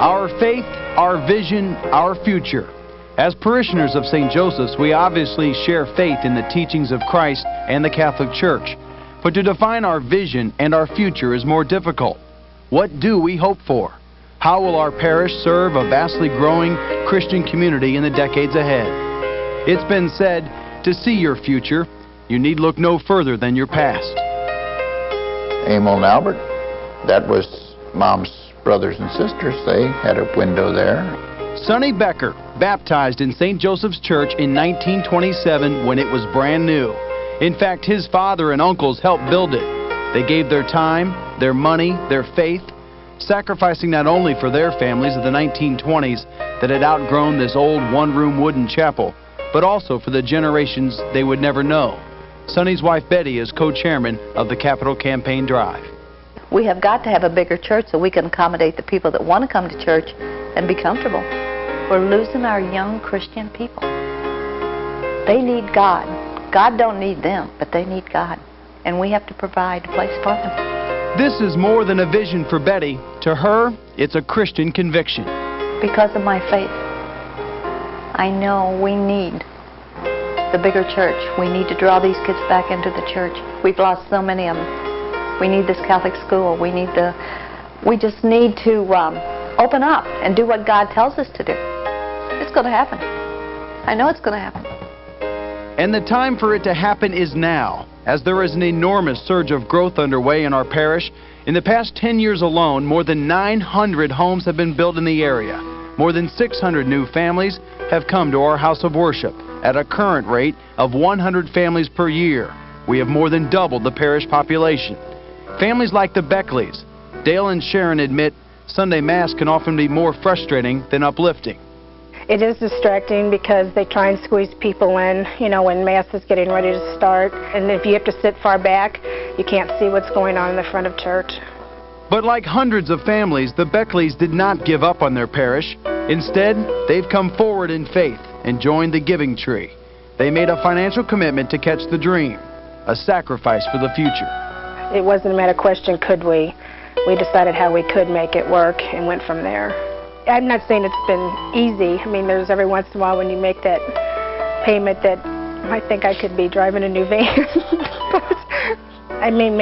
Our faith, our vision, our future. As parishioners of St. Joseph's, we obviously share faith in the teachings of Christ and the Catholic Church. But to define our vision and our future is more difficult. What do we hope for? How will our parish serve a vastly growing Christian community in the decades ahead? It's been said, to see your future, you need look no further than your past. Emil and Albert, that was Mom's brothers and sisters. They had a window there. Sonny Becker, baptized in St. Joseph's Church in 1927 when it was brand new. In fact, his father and uncles helped build it. They gave their time, their money, their faith, sacrificing not only for their families of the 1920s that had outgrown this old one-room wooden chapel, but also for the generations they would never know. Sonny's wife Betty is co-chairman of the Capital Campaign Drive. We have got to have a bigger church so we can accommodate the people that want to come to church and be comfortable. We're losing our young Christian people. They need God. God don't need them, but they need God. And we have to provide a place for them. This is more than a vision for Betty. To her, it's a Christian conviction. Because of my faith, I know we need the bigger church. We need to draw these kids back into the church. We've lost so many of them. We need this Catholic school. We just need to open up and do what God tells us to do. It's going to happen. I know it's going to happen. And the time for it to happen is now, as there is an enormous surge of growth underway in our parish. In the past 10 years alone, more than 900 homes have been built in the area. More than 600 new families have come to our house of worship at a current rate of 100 families per year. We have more than doubled the parish population. Families like the Beckleys, Dale and Sharon admit Sunday Mass can often be more frustrating than uplifting. It is distracting because they try and squeeze people in, you know, when Mass is getting ready to start. And if you have to sit far back, you can't see what's going on in the front of church. But like hundreds of families, the Beckleys did not give up on their parish. Instead, they've come forward in faith and joined the Giving Tree. They made a financial commitment to catch the dream, a sacrifice for the future. It wasn't a matter of question, could we? We decided how we could make it work and went from there. I'm not saying it's been easy. I mean, there's every once in a while when you make that payment that I think I could be driving a new van. But, I mean,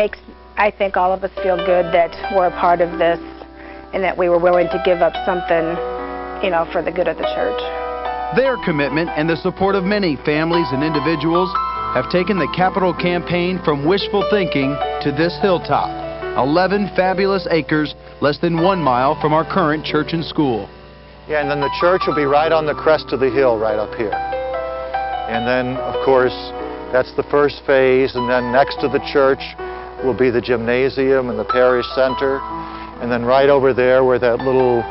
I think all of us feel good that we're a part of this and that we were willing to give up something, you know, for the good of the church. Their commitment and the support of many families and individuals have taken the Capital Campaign from wishful thinking to this hilltop. 11 fabulous acres, less than 1 mile from our current church and school. Yeah, and then the church will be right on the crest of the hill right up here. And then, of course, that's the first phase, and then next to the church will be the gymnasium and the parish center. And then right over there where that little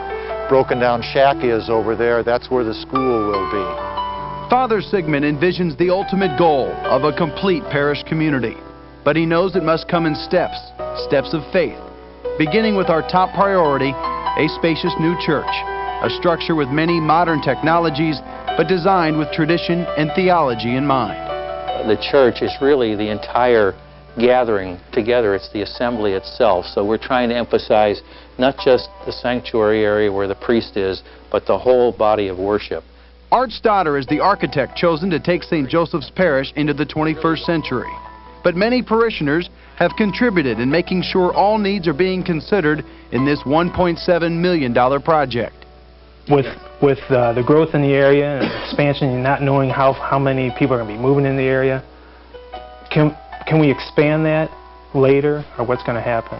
broken down shack is over there, that's where the school will be. Father Sigmund envisions the ultimate goal of a complete parish community. But he knows it must come in steps of faith, beginning with our top priority, a spacious new church, a structure with many modern technologies, but designed with tradition and theology in mind. The church is really the entire gathering together. It's the assembly itself. So we're trying to emphasize not just the sanctuary area where the priest is, but the whole body of worship. Art Stoddard is the architect chosen to take St. Joseph's Parish into the 21st century. But many parishioners have contributed in making sure all needs are being considered in this $1.7 million project. With the growth in the area and expansion and not knowing how many people are going to be moving in the area, can we expand that later, or what's going to happen?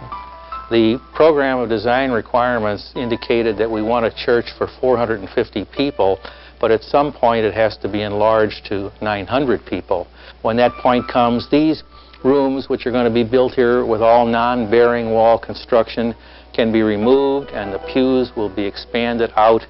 The program of design requirements indicated that we want a church for 450 people, but at some point it has to be enlarged to 900 people. When that point comes, these rooms, which are going to be built here with all non-bearing wall construction, can be removed, and the pews will be expanded out.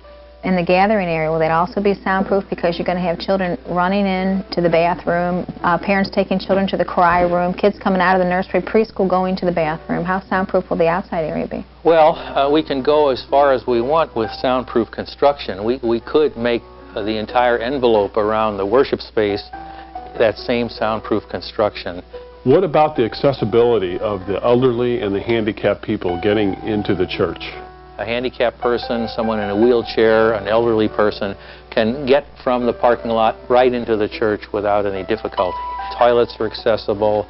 In the gathering area, will that also be soundproof, because you're going to have children running in to the bathroom, parents taking children to the cry room, kids coming out of the nursery, preschool going to the bathroom? How soundproof will the outside area be? Well, we can go as far as we want with soundproof construction. We could make the entire envelope around the worship space that same soundproof construction. What about the accessibility of the elderly and the handicapped people getting into the church? a handicapped person, someone in a wheelchair, an elderly person, can get from the parking lot right into the church without any difficulty. Toilets are accessible.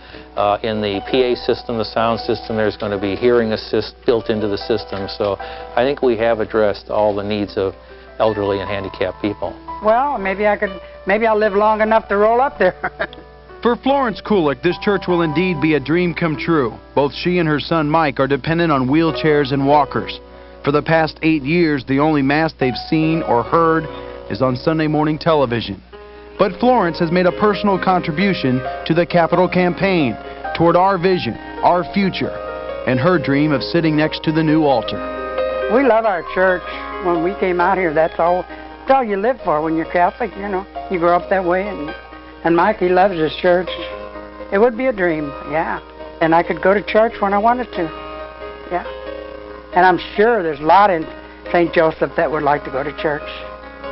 In the PA system, the sound system, there's going to be hearing assist built into the system. So I think we have addressed all the needs of elderly and handicapped people. Well, maybe I'll live long enough to roll up there. For Florence Kulik, this church will indeed be a dream come true. Both she and her son Mike are dependent on wheelchairs and walkers. For the past 8 years, the only Mass they've seen or heard is on Sunday morning television. But Florence has made a personal contribution to the Capital Campaign toward our vision, our future, and her dream of sitting next to the new altar. We love our church. When we came out here, that's all you live for when you're Catholic, you know. You grow up that way, and Mike, he loves his church. It would be a dream, yeah. And I could go to church when I wanted to, yeah. And I'm sure there's a lot in St. Joseph that would like to go to church.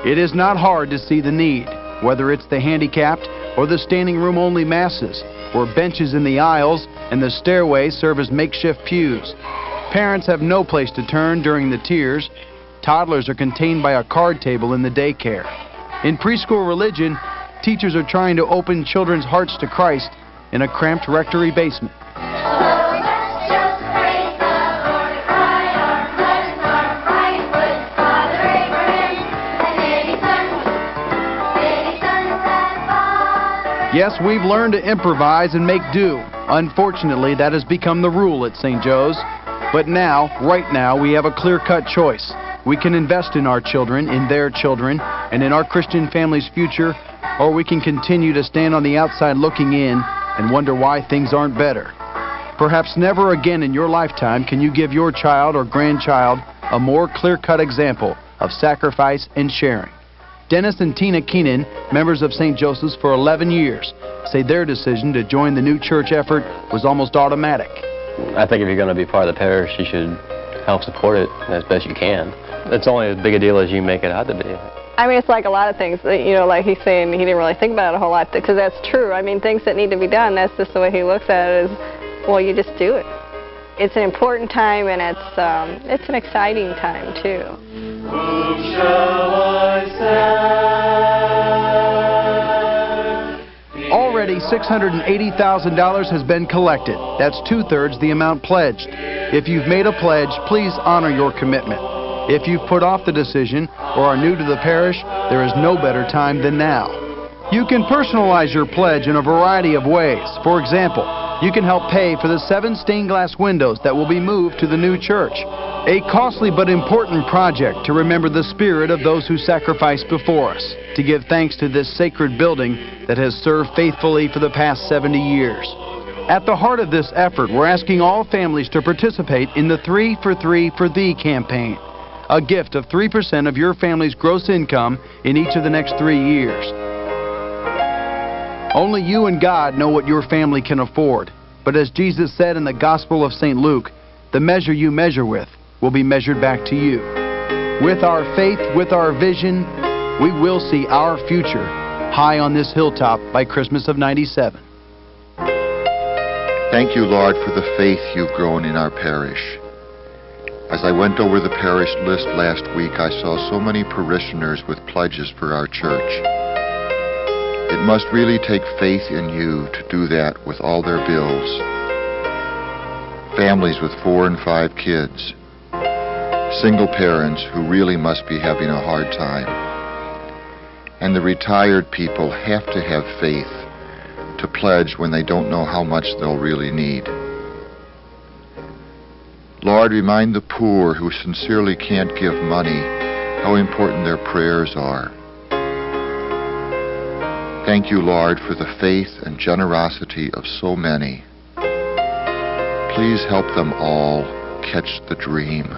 It is not hard to see the need, whether it's the handicapped or the standing room only masses, where benches in the aisles and the stairways serve as makeshift pews. Parents have no place to turn during the tiers. Toddlers are contained by a card table in the daycare. In preschool religion, teachers are trying to open children's hearts to Christ in a cramped rectory basement. Yes, we've learned to improvise and make do. Unfortunately, that has become the rule at St. Joe's. But now, right now, we have a clear-cut choice. We can invest in our children, in their children, and in our Christian family's future, or we can continue to stand on the outside looking in and wonder why things aren't better. Perhaps never again in your lifetime can you give your child or grandchild a more clear-cut example of sacrifice and sharing. Dennis and Tina Keenan, members of St. Joseph's for 11 years, say their decision to join the new church effort was almost automatic. I think if you're going to be part of the parish, you should help support it as best you can. It's only as big a deal as you make it out to be. I mean, it's like a lot of things, you know, like he's saying he didn't really think about it a whole lot, because that's true. I mean, things that need to be done, that's just the way he looks at it, is, well, you just do it. It's an important time, and it's an exciting time, too. Whom shall I send? Already $680,000 has been collected. That's 2/3 the amount pledged. If you've made a pledge, please honor your commitment. If you've put off the decision or are new to the parish, there is no better time than now. You can personalize your pledge in a variety of ways. For example, you can help pay for the 7 stained glass windows that will be moved to the new church. A costly but important project to remember the spirit of those who sacrificed before us, to give thanks to this sacred building that has served faithfully for the past 70 years. At the heart of this effort, we're asking all families to participate in the 3 for 3 for Thee campaign, a gift of 3% of your family's gross income in each of the next 3 years. Only you and God know what your family can afford. But as Jesus said in the Gospel of St. Luke, the measure you measure with will be measured back to you. With our faith, with our vision, we will see our future high on this hilltop by Christmas of '97. Thank you, Lord, for the faith you've grown in our parish. As I went over the parish list last week, I saw so many parishioners with pledges for our church. It must really take faith in you to do that with all their bills. Families with 4 and 5 kids. Single parents who really must be having a hard time. And the retired people have to have faith to pledge when they don't know how much they'll really need. Lord, remind the poor who sincerely can't give money how important their prayers are. Thank you, Lord, for the faith and generosity of so many. Please help them all catch the dream.